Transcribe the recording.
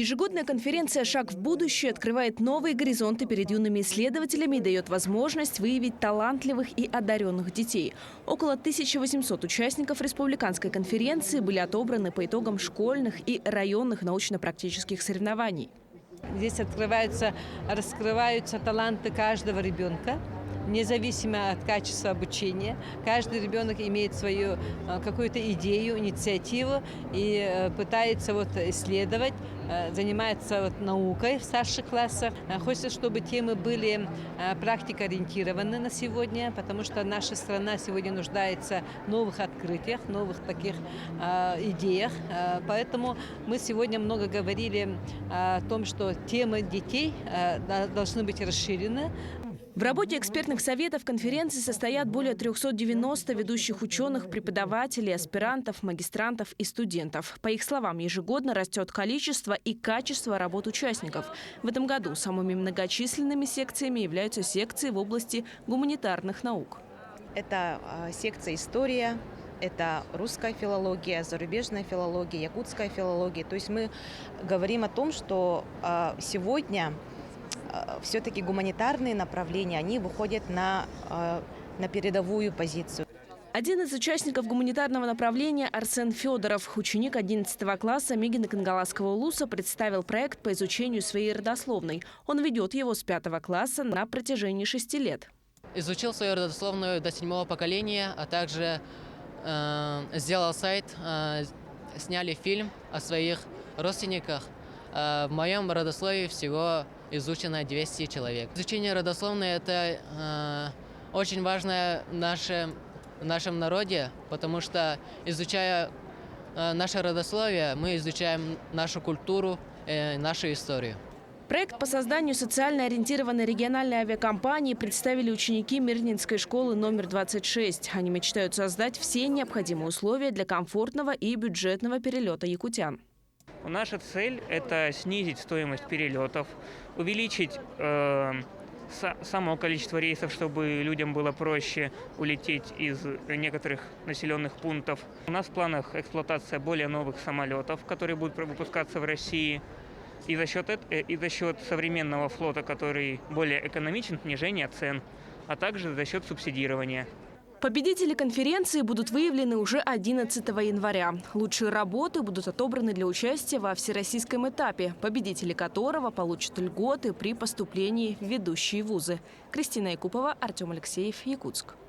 Ежегодная конференция «Шаг в будущее» открывает новые горизонты перед юными исследователями и дает возможность выявить талантливых и одаренных детей. Около 1800 участников республиканской конференции были отобраны по итогам школьных и районных научно-практических соревнований. Здесь раскрываются таланты каждого ребенка, независимо от качества обучения. Каждый ребенок имеет свою какую-то идею, инициативу и пытается исследовать, занимается наукой в старших классах. Хочется, чтобы темы были практикоориентированы на сегодня, потому что наша страна сегодня нуждается в новых открытиях, новых таких идеях. Поэтому мы сегодня много говорили о том, что темы детей должны быть расширены. В работе экспертных советов конференции состоят более 390 ведущих ученых, преподавателей, аспирантов, магистрантов и студентов. По их словам, ежегодно растет количество и качество работ участников. В этом году самыми многочисленными секциями являются секции в области гуманитарных наук. Это секция «История», это русская филология, зарубежная филология, якутская филология. То есть мы говорим о том, что сегодня все-таки гуманитарные направления, они выходят на передовую позицию. Один из участников гуманитарного направления Арсен Федоров, ученик 11 класса Мегино-Кангаласского улуса, представил проект по изучению своей родословной. Он ведет его с 5 класса на протяжении 6 лет. Изучил свою родословную до 7 поколения, а также сделал сайт, сняли фильм о своих родственниках. В моем родословии всего изучено 200 человек. Изучение родословной – это очень важно в нашем народе, потому что, изучая наше родословие, мы изучаем нашу культуру, нашу историю. Проект по созданию социально ориентированной региональной авиакомпании представили ученики Мирнинской школы номер 26. Они мечтают создать все необходимые условия для комфортного и бюджетного перелета якутян. Наша цель – это снизить стоимость перелетов, увеличить само количество рейсов, чтобы людям было проще улететь из некоторых населенных пунктов. У нас в планах эксплуатация более новых самолетов, которые будут выпускаться в России. И за счет современного флота, который более экономичен, снижение цен, а также за счет субсидирования. Победители конференции будут выявлены уже 11 января. Лучшие работы будут отобраны для участия во всероссийском этапе, победители которого получат льготы при поступлении в ведущие вузы. Кристина Якупова, Артем Алексеев, Якутск.